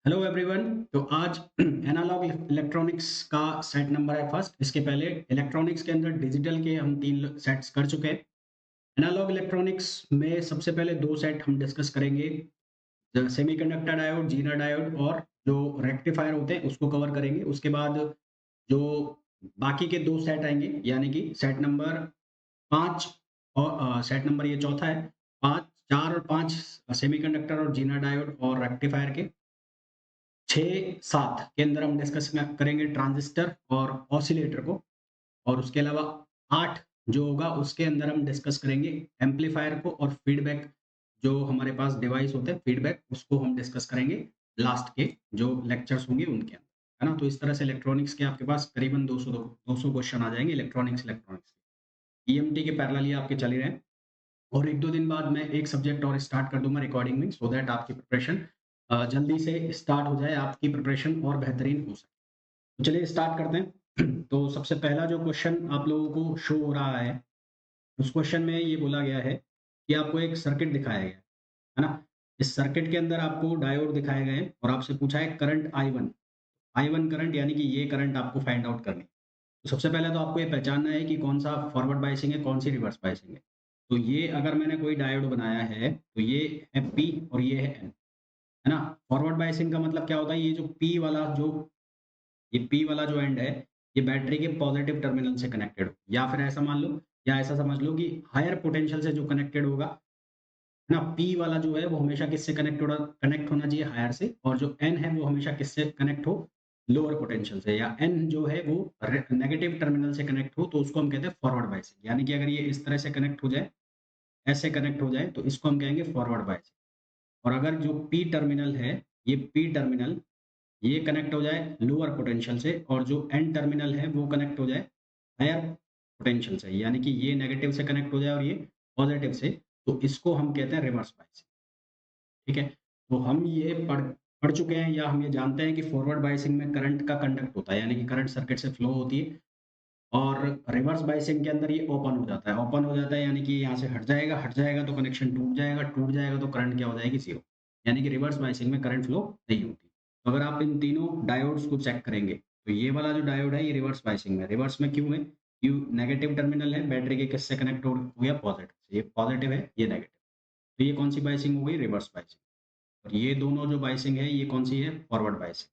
Hello everyone. तो आज analogue electronics का सेट नंबर है फर्स्ट। इसके पहले इलेक्ट्रॉनिक्स के अंदर डिजिटल के हम तीन सेट्स कर चुके हैं। एनालॉग इलेक्ट्रॉनिक्स में सबसे पहले दो सेट हम डिस्कस करेंगे। सेमीकंडक्टर डायोड, जीना डायोड और जो रेक्टिफायर होते हैं उसको कवर करेंगे। उसके बाद जो बाकी के दो सेट आएंगे, यानी कि सेट नंबर 5 और सेट नंबर ये चौथा है। 5, 4 और 5 सेमीकंडक्टर और जीना डायोड और रेक्टिफायर के। 6-7 के अंदर हम डिस्कस करेंगे ट्रांजिस्टर और ऑसिलेटर को। और उसके अलावा 8 जो होगा उसके अंदर हम डिस्कस करेंगे एम्पलीफायर को और फीडबैक। जो हमारे पास डिवाइस होते हैं फीडबैक, उसको हम डिस्कस करेंगे लास्ट के जो लेक्चर्स होंगे उनके अंदर, है ना? तो इस तरह से इलेक्ट्रॉनिक्स के आपके पास करीबन 200 क्वेश्चन आ जाएंगे इलेक्ट्रॉनिक्स ईएमटी के पैरेलल ये आपके चल ही रहे हैं। और 1-2 दिन बाद मैं एक सब्जेक्ट और स्टार्ट कर दूँगा रिकॉर्डिंग में, सो दैट आपकी प्रिपरेशन जल्दी से स्टार्ट हो जाए, आपकी प्रिपरेशन और बेहतरीन हो सके। तो चलिए स्टार्ट करते हैं। तो सबसे पहला जो क्वेश्चन आप लोगों को शो हो रहा है, उस क्वेश्चन में ये बोला गया है कि आपको एक सर्किट दिखाया गया है ना? इस सर्किट के अंदर आपको डायोड दिखाए गए हैं और आपसे पूछा है करंट I1। I1 करंट यानी कि ये करंट आपको फाइंड आउट करनी है। तो सबसे पहले तो आपको ये पहचानना है कि कौन-सा फॉरवर्ड बायसिंग है, कौन-सी रिवर्स बायसिंग है। तो ये अगर मैंने कोई डायोड बनाया है, तो ये है P और ये है N, है ना? फॉरवर्ड बायसिंग का मतलब क्या होता है? ये जो P वाला जो ये P वाला जो एंड है, ये बैटरी के पॉजिटिव टर्मिनल से कनेक्टेड हो, या फिर ऐसा मान लो या ऐसा समझ लो कि हायर पोटेंशियल से जो कनेक्टेड होगा, है ना? P वाला जो है वो हमेशा किससे कनेक्ट होना चाहिए? हायर से। और जो N है वो हमेशा किससे कनेक्ट हो? लोअर पोटेंशियल से। या N जो है वो नेगेटिव टर्मिनल से कनेक्ट हो, तो उसको हम कहते हैं फॉरवर्ड बायसिंग। यानी कि अगर ये इस तरह से कनेक्ट हो जाए, ऐसे कनेक्ट हो जाए, तो इसको हम कहेंगे फॉरवर्ड बायसिंग। और अगर जो P टर्मिनल है, ये P टर्मिनल ये कनेक्ट हो जाए लोअर पोटेंशियल से, और जो N टर्मिनल है वो कनेक्ट हो जाए हायर पोटेंशियल से, यानी कि ये नेगेटिव से कनेक्ट हो जाए और ये पॉजिटिव से, तो इसको हम कहते हैं रिवर्स बायसिंग। ठीक है? तो हम ये पढ़ पढ़ चुके हैं, या हम ये जानते हैं कि फॉरवर्ड बायसिंग में करंट का कंडक्ट होता है, यानी कि करंट सर्किट से फ्लो होती है। और रिवर्स बायसिंग के अंदर ये ओपन हो जाता है। ओपन हो जाता है यानी कि यहाँ से हट जाएगा तो कनेक्शन टूट जाएगा तो करंट क्या हो जाएगी? ज़ीरो। यानी कि रिवर्स बायसिंग में करंट फ्लो नहीं होती। तो अगर आप इन तीनों डायोड्स को चेक करेंगे, तो ये वाला जो डायोड है ये रिवर्स बायसिंग में है। रिवर्स में क्यों है? नेगेटिव टर्मिनल है, बैटरी के किससे कनेक्ट हो गया? पॉजिटिव से। ये पॉजिटिव है, ये नेगेटिव। तो ये कौन सी बायसिंग हो गई? Reverse biasing. और ये दोनों जो बायसिंग है, ये कौन-सी है? Forward biasing.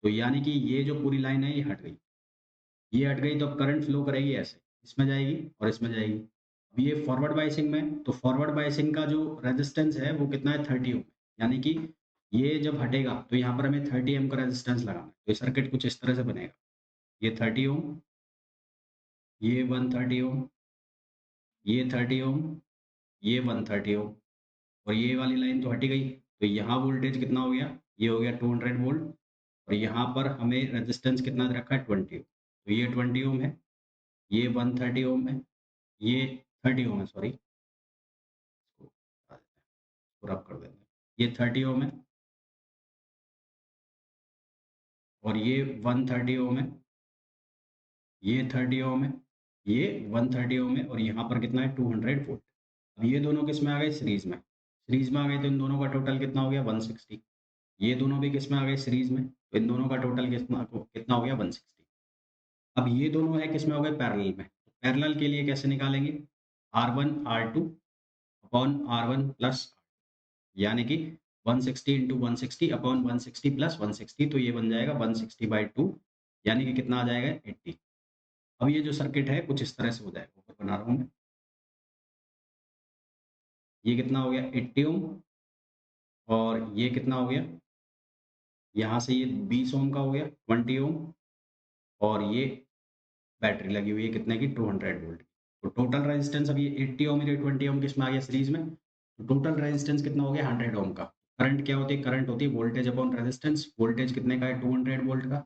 तो यानी कि ये जो पूरी लाइन है, ये हट गई। ये हट गई तो अब करंट फ्लो करेगी ऐसे, इसमें जाएगी और इसमें जाएगी। अब ये फॉरवर्ड बायसिंग में, तो फॉरवर्ड बायसिंग का जो रेजिस्टेंस है, वो कितना है? 30 ओम। यानी कि ये जब हटेगा, तो यहाँ पर हमें 30 ओम का रेजिस्टेंस लगाना है। तो ये सर्किट कुछ इस तरह से बनेगा। ये 30 ओम, ये 130 ओम, ये 30 ओम, ये 130 ओम। और ये वाली लाइन तो हट ही गई, तो यहाँ वोल्टेज कितना हो गया? ये हो गया 200 वोल्ट। और यहाँ पर हमें रेजिस्टेंस कितना दे रखा है? 20 ओम। तो ये 20 ओम है, ये 130 ओम है, ये 30 ओम है, सॉरी, इसको हटा देते हैं, इसको रब कर देते हैं। ये 30 ओम है और ये 130 ओम है, ये 30 ओम है, ये 130 ओम है, और यहाँ पर कितना है? 200 वोल्ट। अब ये दोनों किसमें आ गए? सीरीज़ में। सीरीज़ में आ गए तो इन दोनों का टोटल कितना हो गया? 160। ये दोनों भी किसमें आ गए? सीरीज़ में। तो इन दोनों का टोटल कितना हो गया? 160। अब ये दोनों है किसमें हो गए? पैरेलल में। पैरेलल के लिए कैसे निकालेंगे? R1 R2 upon R1 plus, यानी कि 160 इंटू 160 अपॉन 160 प्लस 160, तो ये बन जाएगा 160/2, यानी कि कितना आ जाएगा? 80। अब ये जो सर्किट है कुछ इस तरह से हो जाएगा, ऊपर बना रहा हूँ मैं। ये कितना हो गया? 80 ओम। और ये कितना हो गया? यहाँ से ये 20 ओम का हो गया, 20 ओम। और ये बैटरी लगी हुई है कितने की? 200 वोल्ट की। तो टोटल रेजिस्टेंस, अब ये 80 ओम, ये 20 ओम किसमें आ गया? सीरीज में। तो टोटल रेजिस्टेंस कितना हो गया? 100 ओम का। करंट क्या होती है? करंट होती है वोल्टेज अपॉन रेजिस्टेंस। वोल्टेज कितने का है? 200 वोल्ट का।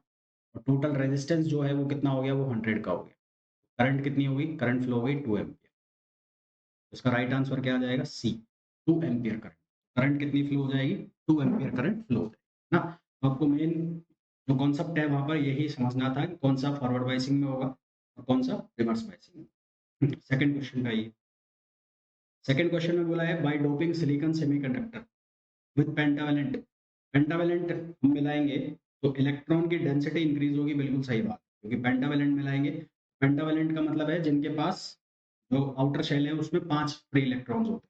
और टोटल रेजिस्टेंस जो है वो कितना हो गया? वो 100 का हो गया। करंट कितनी होगी? करंट फ्लो हो गई 2 एम्पीयर। इसका राइट आंसर क्या आ जाएगा? सी, 2 एम्पीयर करंट। करंट कितनी फ्लो हो जाएगी? 2 एम्पीयर करंट फ्लो हो जाएगी ना। तो आपको मेन जो कॉन्सेप्ट है वहां पर यही समझना था कि कौन सा फॉरवर्ड बाइसिंग में होगा और कौन सा रिवर्स बाइसिंग में। सेकंड क्वेश्चन का ये, सेकंड क्वेश्चन में बोला है by doping silicon semiconductor with pentavalent pentavalent हम मिलाएंगे तो इलेक्ट्रॉन की डेंसिटी इंक्रीज होगी, बिल्कुल सही बात, क्योंकि पेंटावेलेंट मिलाएंगे। पेंटावेलेंट का मतलब है जिनके पास जो आउटर शेल है उसमें 5 फ्री इलेक्ट्रॉन्स होते हैं।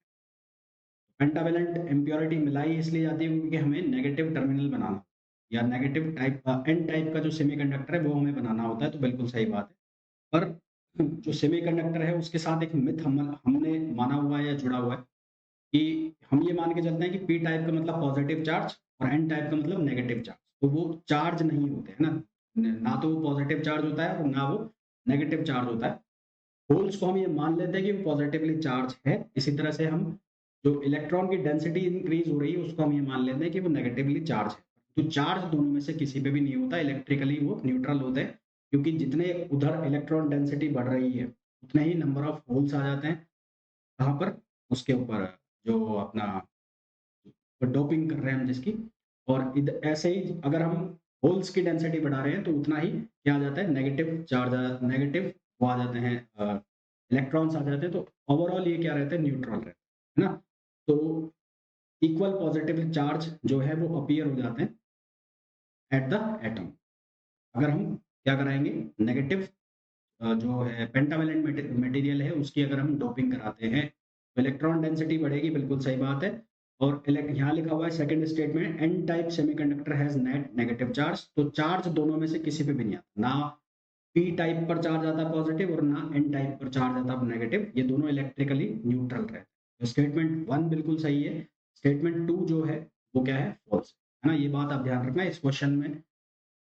पेंटावेलेंट इम्प्योरिटी मिलाई इसलिए जाती है क्योंकि हमें नेगेटिव टर्मिनल बनाना या नेगेटिव टाइप एन टाइप का जो सेमीकंडक्टर है वो हमें बनाना होता है, तो बिल्कुल सही बात है। पर जो सेमीकंडक्टर है उसके साथ एक मिथ हमने माना हुआ है या जुड़ा हुआ है कि हम ये मान के चलते हैं कि पी टाइप का मतलब पॉजिटिव चार्ज और एन टाइप का मतलब नेगेटिव चार्ज, तो वो चार्ज नहीं होते हैं ना, ना तो वो पॉजिटिव चार्ज होता है और ना वो नेगेटिव चार्ज होता है। होल्स को हम ये मान लेते हैं कि वो पॉजिटिवली चार्ज है, इसी तरह से हम जो इलेक्ट्रॉन की डेंसिटी इंक्रीज हो रही है उसको हम ये मान लेते हैं कि वो नेगेटिवली चार्ज है। तो चार्ज दोनों में से किसी पे भी नहीं होता, इलेक्ट्रिकली वो न्यूट्रल होते हैं, क्योंकि जितने उधर इलेक्ट्रॉन डेंसिटी बढ़ रही है उतने ही नंबर ऑफ होल्स आ जाते हैं कहाँ पर, उसके ऊपर जो अपना डोपिंग कर रहे हैं हम जिसकी। और ऐसे ही अगर हम होल्स की डेंसिटी बढ़ा रहे हैं तो उतना ही क्या आ जाता है, नेगेटिव चार्ज, नेगेटिव वो आ जाते हैं, इलेक्ट्रॉन्स आ जाते हैं, तो ओवरऑल ये क्या रहते हैं, न्यूट्रल रहते हैं, है ना। तो इक्वल पॉजिटिव चार्ज जो है वो अपीयर हो जाते हैं एट द एटम। अगर हम क्या कराएंगे, नेगेटिव जो है पेंटावेलेंट मटेरियल है उसकी अगर हम डोपिंग कराते हैं तो इलेक्ट्रॉन डेंसिटी बढ़ेगी, बिल्कुल सही बात है। और यहाँ लिखा हुआ है second statement, N type semiconductor has net negative charge, तो चार्ज दोनों में से किसी पे भी नहीं आता, ना पी टाइप पर चार्ज आता पॉजिटिव और ना एन टाइप पर चार्ज आता नेगेटिव, ये दोनों इलेक्ट्रिकली न्यूट्रल रहते हैं। तो स्टेटमेंट 1 बिल्कुल सही है। स्टेटमेंट 2 जो है वो क्या है, फॉल्स है ना, ये बात आप ध्यान रखना, इस क्वेश्चन में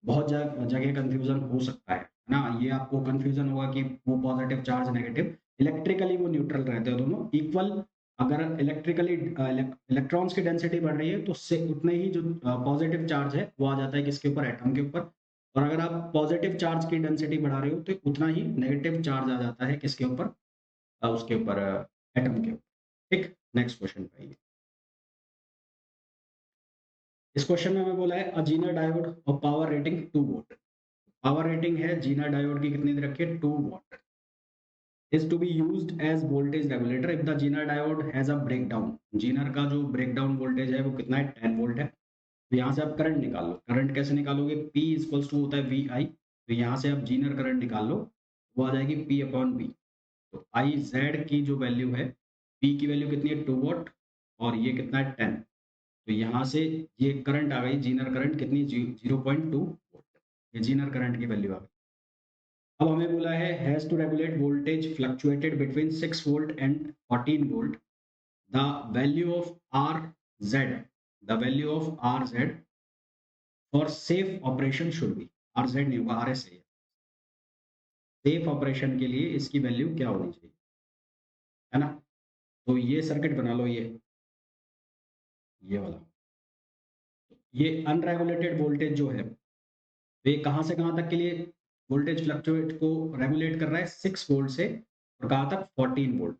बहुत जगह कंफ्यूजन हो सकता है ना, ये आपको कंफ्यूजन होगा कि वो पॉजिटिव चार्ज नेगेटिव, इलेक्ट्रिकली वो न्यूट्रल रहते हैं दोनों इक्वल। अगर इलेक्ट्रिकली इलेक्ट्रॉन्स की डेंसिटी बढ़ रही है तो उससे उतने ही जो पॉजिटिव चार्ज है वो आ जाता है किसके ऊपर, एटम के ऊपर। और अगर आप पॉजिटिव चार्ज की डेंसिटी बढ़ा रहे हो तो उतना ही नेगेटिव चार्ज आ जाता है किसके ऊपर, उसके ऊपर, एटम के ऊपर। ठीक, नेक्स्ट क्वेश्चन पे आइए। इस क्वेश्चन में हमें बोला है अ जीना डायोड और power rating 2 volt. Power rating है जीना डायोड की कितनी दे रखी है, 2 what, is to be used as voltage regulator if the Zener diode has a breakdown। Zener का जो ब्रेकडाउन वोल्टेज है वो कितना है, 10 वोल्ट है। तो यहाँ से आप करंट निकाल लो, करंट कैसे निकालोगे, P इक्वल्स टू होता है वी आई, तो यहाँ से आप जीनर करंट निकाल लो, वो आ जाएगी P अपॉन वी। तो आई जेड की जो वैल्यू है, P की वैल्यू कितनी है 2 वॉट और ये कितना है 10, तो यहाँ से ये करंट आ गई, जीनर करंट कितनी 0.2 वोल्ट, ये जीनर करंट की वैल्यू आ गई। अब हमें बोला है has to regulate voltage fluctuated between 6 volt and 14 volt, the value of R Z, the value of R Z for safe operation should be, R Z नहीं होगा, आर एस है, सेफ ऑपरेशन के लिए इसकी वैल्यू क्या होनी चाहिए, है ना। तो ये सर्किट बना लो, ये वाला, ये अनरेगुलेटेड वोल्टेज जो है तो ये कहाँ से कहाँ तक के लिए वोल्टेज फ्लक्चुएट को रेगुलेट कर रहा है, 6 वोल्ट से और कहाँ तक 14 वोल्ट,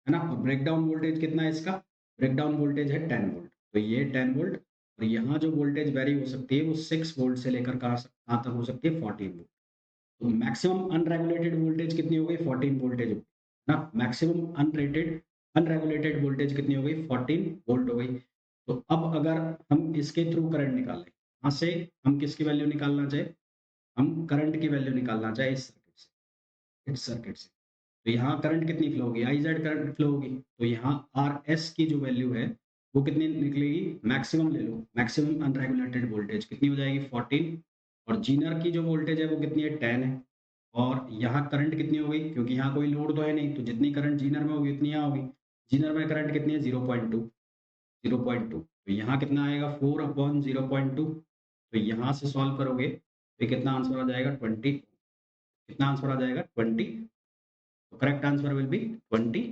है ना। और ब्रेकडाउन वोल्टेज कितना है इसका, ब्रेकडाउन वोल्टेज है 10 वोल्ट, तो ये 10 वोल्ट, और यहाँ जो वोल्टेज वेरी हो सकती है वो 6 वोल्ट से लेकर कहाँ तक हो सकती है, 14 वोल्ट। तो मैक्सिमम अनरेगुलेटेड वोल्टेज कितनी हो गई, 14 वोल्टेज हो गई ना, मैक्सिमम अनरेगुलेटेड वोल्टेज कितनी हो गई, 14 वोल्ट हो गई। तो अब अगर हम इसके थ्रू करंट निकालें, यहाँ से हम किसकी वैल्यू निकालना चाहे, हम करंट की वैल्यू निकालना चाहे इस सर्किट से, तो यहाँ करंट कितनी फ्लो होगी, आई जेड करंट फ्लो होगी, तो यहाँ आर एस की जो वैल्यू है वो कितनी निकलेगी, मैक्सिमम ले लो, मैक्सिमम अनरेगुलेटेड वोल्टेज कितनी हो जाएगी 14, और जीनर की जो वोल्टेज है वो कितनी है 10 है, और यहाँ करंट कितनी हो गई, क्योंकि यहाँ कोई लोड तो है नहीं, तो जितनी करंट जीनर में होगी उतनी यहाँ होगी, जीनर में करंट कितनी है 0.2, 0.2, तो यहाँ कितना आएगा 4/0.2, तो यहाँ से सॉल्व करोगे तो कितना आंसर आ जाएगा 20, कितना आंसर आ जाएगा 20, तो correct answer will be 20।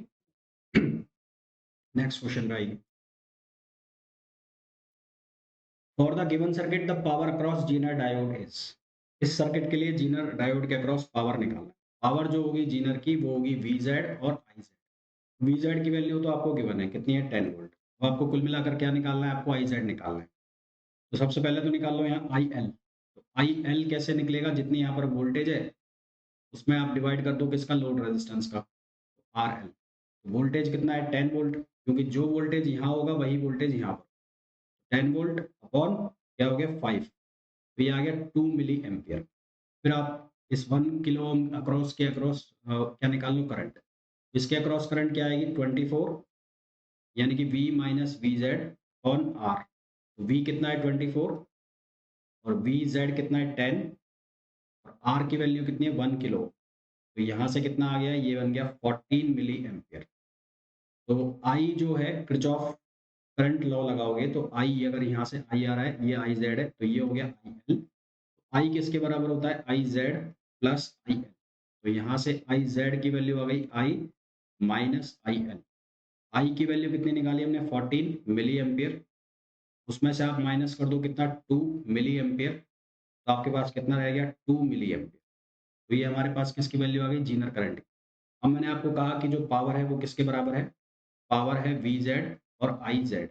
Next question पे आइए। For the given circuit the power across Zener diode is, इस सर्किट के लिए जीनर डायोड के अक्रॉस पावर निकालना है। पावर जो होगी जीनर की वो होगी वी जेड और आई जेड। वी जेड की वैल्यू तो आपको गिवन है कितनी है 10 वोल्ट, तो आपको कुल मिलाकर क्या निकालना है, आपको आई जेड निकालना है। तो सबसे पहले तो निकाल लो यहाँ आई एल, तो आई एल कैसे निकलेगा, जितनी यहाँ पर वोल्टेज है उसमें आप डिवाइड कर दो किसका, लोड रेजिस्टेंस का, आर एल। वोल्टेज कितना है 10 वोल्ट, क्योंकि जो वोल्टेज यहाँ होगा वही वोल्टेज यहाँ पर, 10 वोल्ट अपॉन क्या हो गया 5, तो ये आ गया 2 मिली एम्पियर। फिर आप इस 1 किलो अक्रॉस के अक्रॉस क्या निकाल लो करंट, इसके अक्रॉस करंट क्या आएगी 24, यानी कि V minus V Z on R. V कितना है 24 और वी जेड कितना है 10 और आर की वैल्यू कितनी है 1 किलो, तो यहाँ से कितना आ गया, ये बन गया 14 मिली एम्पियर। तो आई जो है किरचॉफ करंट लॉ लगाओगे तो आई, अगर यहाँ से आई आ रहा है, ये आई जेड है, तो ये हो गया आई एल। आई किसके बराबर होता है, I Z plus I L. तो यहाँ से आई जेड की वैल्यू आ गई आई माइनस आई एल। आई की वैल्यू कितनी निकाली हमने 14 मिली एम्पियर, उसमें से आप माइनस कर दो कितना 2 मिली एम्पियर, तो आपके पास कितना रह गया 2 मिली एम्पियर। तो ये हमारे पास किसकी वैल्यू आ गई, जीनर करंट। अब मैंने आपको कहा कि जो पावर है वो किसके बराबर है, पावर है वी जेड और आई जेड।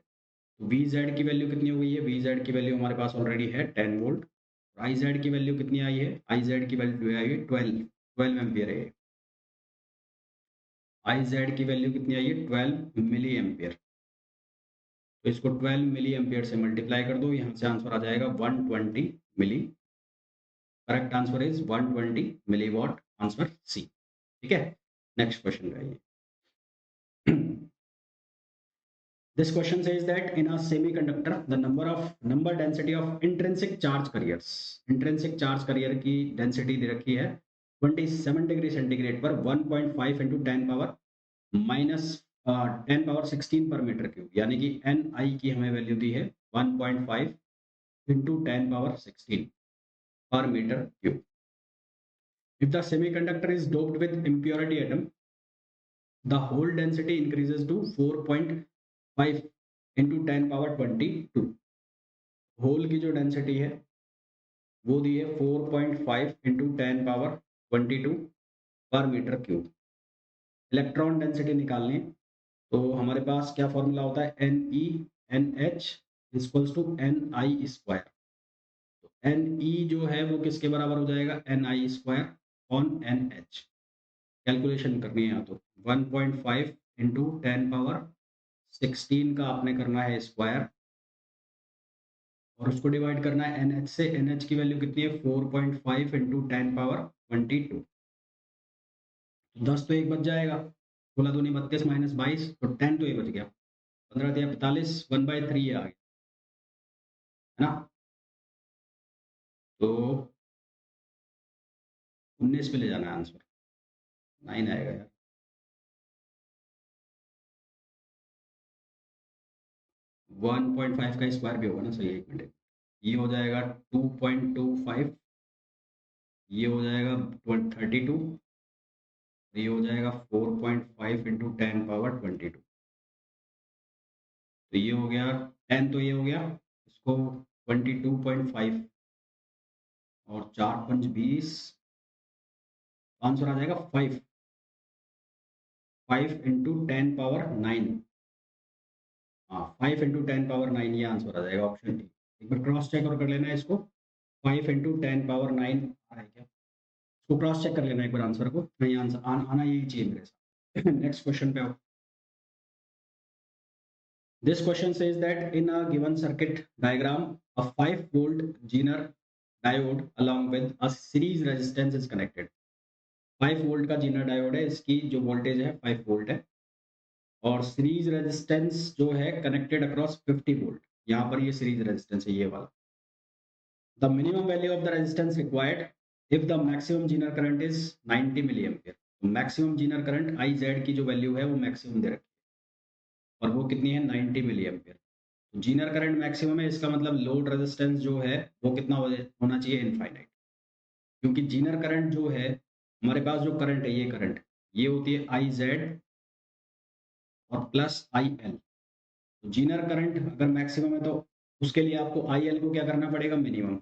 वी जेड की वैल्यू कितनी हो गई है, वी जेड की वैल्यू हमारे पास ऑलरेडी है 10 वोल्ट। आई जेड की वैल्यू कितनी आई है, आई जेड की वैल्यू आई है 12 एम्पियर है। आई जेड की वैल्यू कितनी आई है 12 मिली एम्पियर। तो इसको 12 मिली एम्पियर से मल्टीप्लाई कर दो, यहाँ से आंसर आ जाएगा 120 milli. Correct answer is 120 milli watt, answer C. ठीक है, नेक्स्ट क्वेश्चन का ये This question says that in a semiconductor, the number density of intrinsic charge carriers, intrinsic charge carrier की density दे रखी है 27 डिग्री सेंटीग्रेड पर 1.5 इंटू 10 पावर माइनस 10 पावर 16 पर meter cube, यानी कि एन आई की हमें वैल्यू दी है 1.5 इंटू 10 पावर 16 पर meter cube. If the semiconductor is doped with impurity atom, the hole density increases to 4.5 into 10 power 22। Hole की जो डेंसिटी है वो दी है 4.5 इंटू 10 पावर 22 पर मीटर क्यूब। इलेक्ट्रॉन डेंसिटी निकालनी, तो हमारे पास क्या फॉर्मूला होता है, N E N H equals to N I square. N E जो है वो किसके बराबर हो जाएगा, N I square on N H. Calculation करनी है यहाँ तो 1.5 इंटू 10 पावर 16 का आपने करना है स्क्वायर और उसको डिवाइड करना है NH से। NH की वैल्यू कितनी है 4.5 इंटू 10 पावर 22। 10 तो एक बच जाएगा, 16 दूनी 32 माइनस 22, तो 10 तो ये बच गया, 15 दिया 45, 1/3 आ गया, है ना। तो 19 पे ले जाना है आंसर, 9 आएगा यार। 1.5 का स्क्वायर भी होगा ना, सही है, 1 मिनट। ये हो जाएगा 2.25, ये हो जाएगा 32, ये हो जाएगा 4.5 इंटू 10 पावर 22। तो ये हो गया 10, तो ये हो गया इसको 22.5 और 4 पंच 20, आंसर आ जाएगा 5 इंटू 10 पावर 9। हाँ, 5 इंटू 10 पावर 9 ये आंसर आ जाएगा, ऑप्शन डी। एक बार क्रॉस चेक और कर लेना है इसको, 5 इंटू 10 पावर 9 आ रहा है क्या, इसको क्रॉस चेक कर लेना एक बार आंसर को, नहीं आंसर आना यही चाहिए मेरे साथ। नेक्स्ट क्वेश्चन पे आओ। This question says that in a given circuit diagram, a 5 volt Zener diode along with a series resistance is connected. 5 volt का जीनर डायोड है, इसकी जो वोल्टेज है 5 वोल्ट है और सीरीज रेजिस्टेंस जो है कनेक्टेड अक्रॉस 50 वोल्ट। यहाँ पर ये सीरीज रेजिस्टेंस है ये वाला। The minimum value of the resistance required if the maximum Zener current is 90 milliampere. Maximum Zener current I Z की जो वैल्यू है वो मैक्सिमम दे रखी है और वो कितनी है 90 milliampere. Zener current maximum है, इसका मतलब लोड रेजिस्टेंस जो है वो कितना होना चाहिए, इनफाइनाइट। क्योंकि जीनर करंट जो है हमारे पास, जो करंट है ये होती है आई जेड और प्लस आई एल। तो जीनर करंट अगर मैक्सिमम है तो उसके लिए आपको आई एल को क्या करना पड़ेगा, मिनिमम।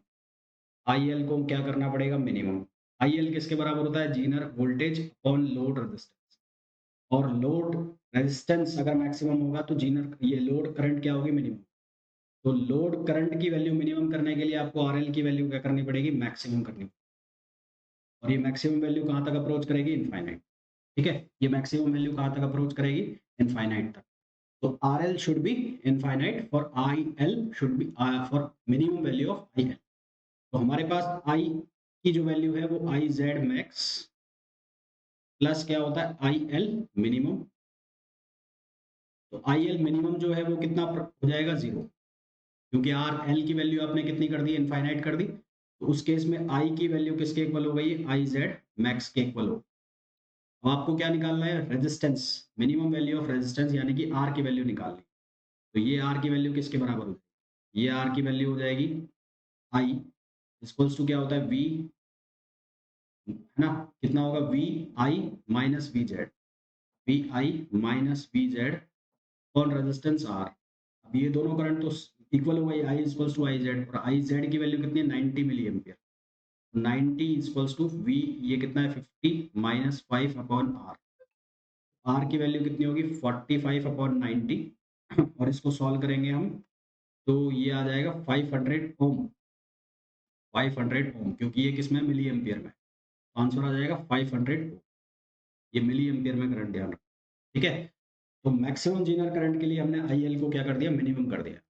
आई एल को क्या करना पड़ेगा, मिनिमम। आई एल किसके बराबर होता है, Zener voltage upon load resistance. और लोड रेजिस्टेंस अगर मैक्सिमम होगा तो जीनर ये लोड करंट क्या होगी, मिनिमम। तो लोड करंट की वैल्यू मिनिमम करने के लिए आपको आरएल की वैल्यू क्या करनी पड़ेगी, मैक्सिमम करनी पड़ेगी। और ये मैक्सिमम वैल्यू कहाँ तक अप्रोच करेगी, इनफाइनाइट। ठीक है, ये मैक्सिमम वैल्यू कहाँ तक अप्रोच करेगी, इनफाइनाइट तक। तो RL should be infinite for IL should be for minimum value of IL। तो हमारे पास I की जो वैल्यू है वो IZ max प्लस क्या होता है IL मिनिमम। तो IL मिनिमम जो है वो कितना हो जाएगा 0, क्योंकि RL की वैल्यू आपने कितनी कर दी, इनफाइनाइट कर दी। तो उस केस में I की वैल्यू किसके इक्वल हो गई, IZ मैक्स के इक्वल हो। अब आपको क्या निकालना है, resistance, minimum value of resistance, यानी कि R की वैल्यू निकालनी। तो ये R की वैल्यू किसके बराबर हो जाएगी, ये R की वैल्यू हो जाएगी I इक्वल्स टू क्या होता है V, है ना, कितना होगा V I minus V Z, V I minus V Z on resistance R. अब ये दोनों करंट तो इक्वल हो गई, I equals to I Z, और आई जेड की वैल्यू कितनी है 90 milliampere. 90 equals to V, ये कितना है 50 माइनस 5 अपॉन आर। आर की वैल्यू कितनी होगी 45 अपॉन 90 और इसको सॉल्व करेंगे हम तो ये आ जाएगा 500 ओम, 500 ओम, क्योंकि ये किसमें मिली एम्पियर में, आंसर आ जाएगा 500 ओम। ये मिली एम्पियर में करंट, ध्यान रखो, ठीक है। तो मैक्सिमम जीनर करंट के लिए हमने आईएल को क्या कर दिया, मिनिमम कर दिया।